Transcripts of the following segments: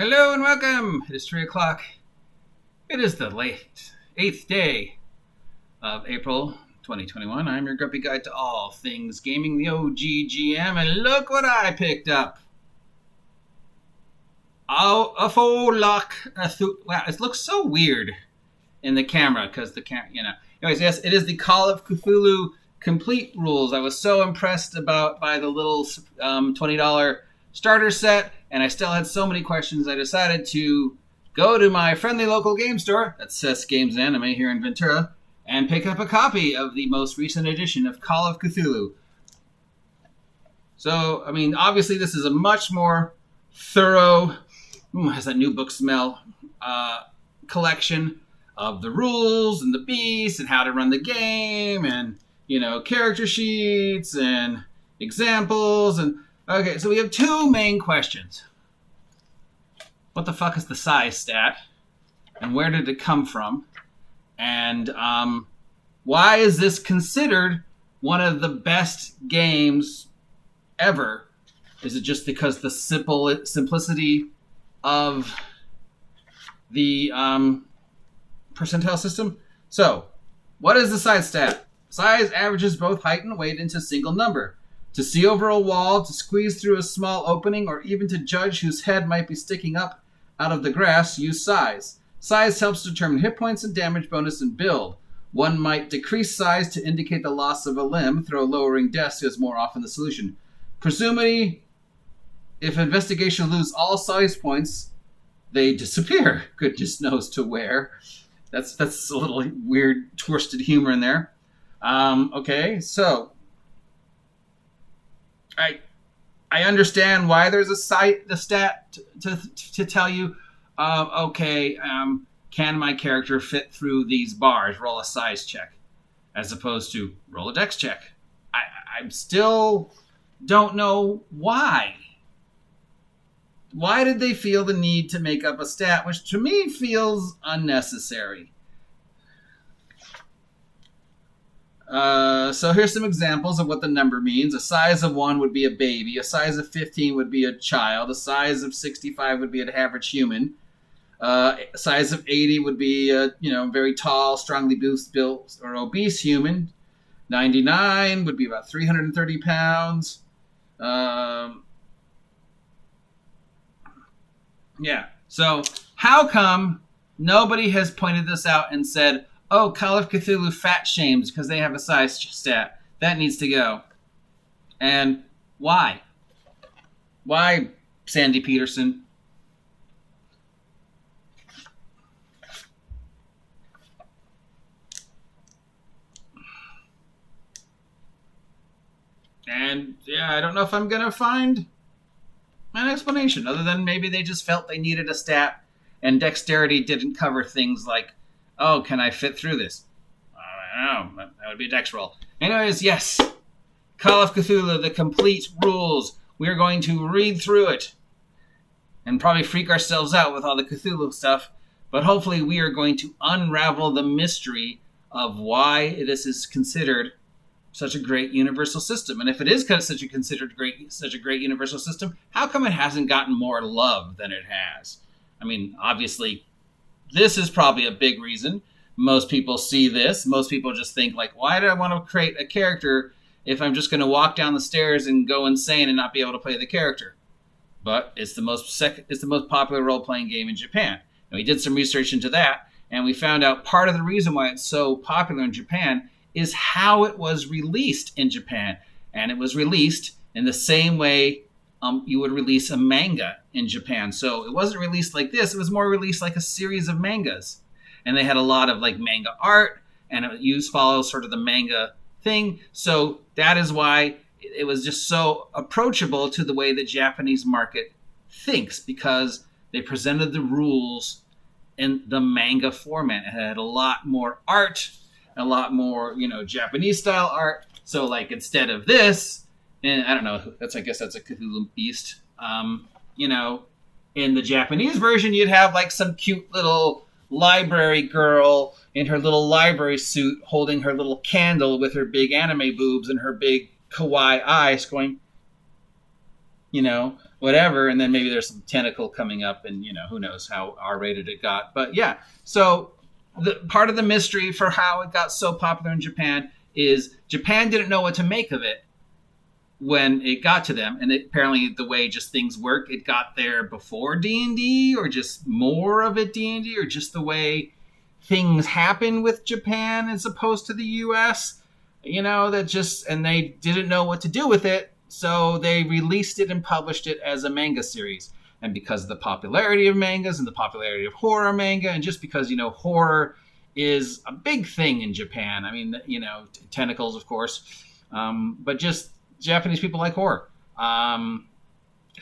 Hello and welcome. It is 3 o'clock. It is the late 8th day of April 2021. I'm your grumpy guide to all things gaming, the OGGM, and look what I picked up. Oh, a full lock. Wow, it looks so weird in the camera because the camera, Anyways, yes, it is the Call of Cthulhu complete rules. I was so impressed by the little $20 starter set, and I still had so many questions. I decided to go to my friendly local game store, that's Cess Games and Anime here in Ventura, and pick up a copy of the most recent edition of Call of Cthulhu. So, obviously this is a much more thorough, has that new book smell, collection of the rules and the beasts and how to run the game and, character sheets and examples. And okay, so we have two main questions. What the fuck is the size stat? And where did it come from? And why is this considered one of the best games ever? Is it just because the simplicity of the percentile system? So, what is the size stat? Size averages both height and weight into a single number. To see over a wall, to squeeze through a small opening, or even to judge whose head might be sticking up out of the grass, use size. Size helps determine hit points and damage bonus and build. One might decrease size to indicate the loss of a limb, though lowering deaths is more often the solution. Presumably, if investigation lose all size points, they disappear. Goodness knows to where. That's a little weird, twisted humor in there. Okay, so I understand why there's the stat to tell you, can my character fit through these bars? Roll a size check, as opposed to roll a dex check. I still don't know why. Why did they feel the need to make up a stat, which to me feels unnecessary? So here's some examples of what the number means. A size of 1 would be a baby. A size of 15 would be a child. A size of 65 would be an average human. A size of 80 would be a very tall, strongly built or obese human. 99 would be about 330 pounds. So how come nobody has pointed this out and said, oh, Call of Cthulhu fat shames because they have a size stat. That needs to go. And why? Why, Sandy Peterson? And, I don't know if I'm going to find an explanation other than maybe they just felt they needed a stat and dexterity didn't cover things like, oh, can I fit through this? I don't know. That would be a dex roll. Anyways, yes. Call of Cthulhu, the complete rules. We are going to read through it and probably freak ourselves out with all the Cthulhu stuff, but hopefully we are going to unravel the mystery of why this is considered such a great universal system. And if it is such a great universal system, how come it hasn't gotten more love than it has? Obviously, this is probably a big reason. Most people see this. Most people just think, why do I want to create a character if I'm just going to walk down the stairs and go insane and not be able to play the character? But it's the most popular role-playing game in Japan. And we did some research into that, and we found out part of the reason why it's so popular in Japan is how it was released in Japan. And it was released in the same way you would release a manga in Japan. So it wasn't released like this. It was more released like a series of mangas. And they had a lot of manga art, and it follows sort of the manga thing. So that is why it was just so approachable to the way the Japanese market thinks, because they presented the rules in the manga format. It had a lot more art, a lot more, Japanese style art. So instead of this, and I don't know, I guess that's a Cthulhu beast. In the Japanese version, you'd have some cute little library girl in her little library suit holding her little candle with her big anime boobs and her big kawaii eyes going, whatever, and then maybe there's some tentacle coming up, and who knows how R-rated it got. But yeah, so the part of the mystery for how it got so popular in Japan is Japan didn't know what to make of it when it got to them, and apparently the way just things work, it got there before D&D, or just more of it D&D, or just the way things happen with Japan as opposed to the US, and they didn't know what to do with it, so they released it and published it as a manga series. And because of the popularity of mangas and the popularity of horror manga, and just because, horror is a big thing in Japan. I mean, tentacles, of course, but just Japanese people like horror.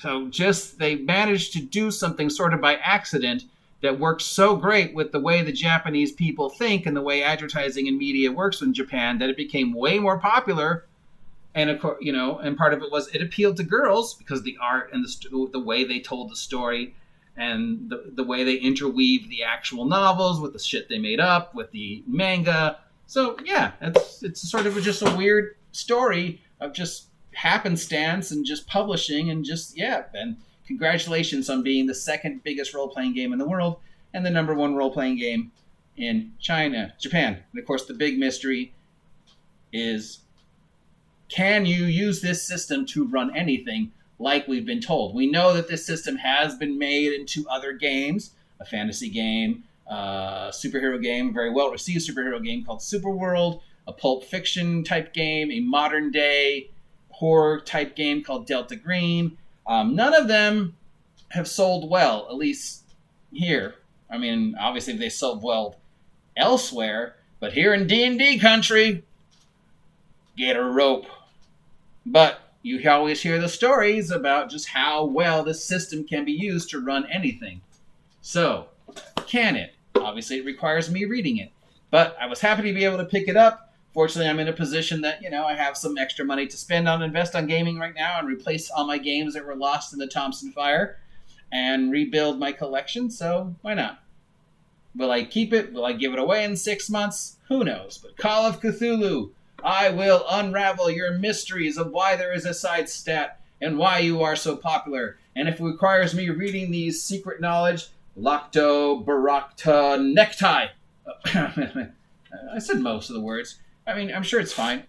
So just they managed to do something sort of by accident that works so great with the way the Japanese people think and the way advertising and media works in Japan that it became way more popular. And of course, and part of it was it appealed to girls because the art and the way they told the story and the way they interweave the actual novels with the shit they made up with the manga. So yeah, it's sort of just a weird story of just happenstance and just publishing and and congratulations on being the second biggest role-playing game in the world and the number one role-playing game in Japan. And of course, the big mystery is, can you use this system to run anything like we've been told? We know that this system has been made into other games, a fantasy game, a superhero game, a very well-received superhero game called Superworld, a pulp fiction type game, a modern-day horror type game called Delta Green. None of them have sold well, at least here. I mean, obviously they sold well elsewhere, but here in D&D country, get a rope. But you always hear the stories about just how well this system can be used to run anything. So, can it? Obviously, it requires me reading it. But I was happy to be able to pick it up. Fortunately, I'm in a position that, I have some extra money to invest on gaming right now and replace all my games that were lost in the Thompson Fire and rebuild my collection, so why not? Will I keep it? Will I give it away in 6 months? Who knows? But Call of Cthulhu, I will unravel your mysteries of why there is a side stat and why you are so popular. And if it requires me reading these secret knowledge, Lacto Barakta Necktie. I said most of the words. I mean, I'm sure it's fine.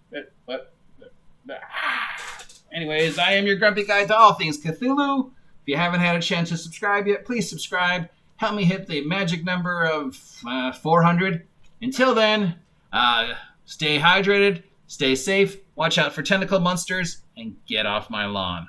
Anyways, I am your grumpy guide to all things Cthulhu. If you haven't had a chance to subscribe yet, please subscribe. Help me hit the magic number of 400. Until then, stay hydrated, stay safe, watch out for tentacle monsters, and get off my lawn.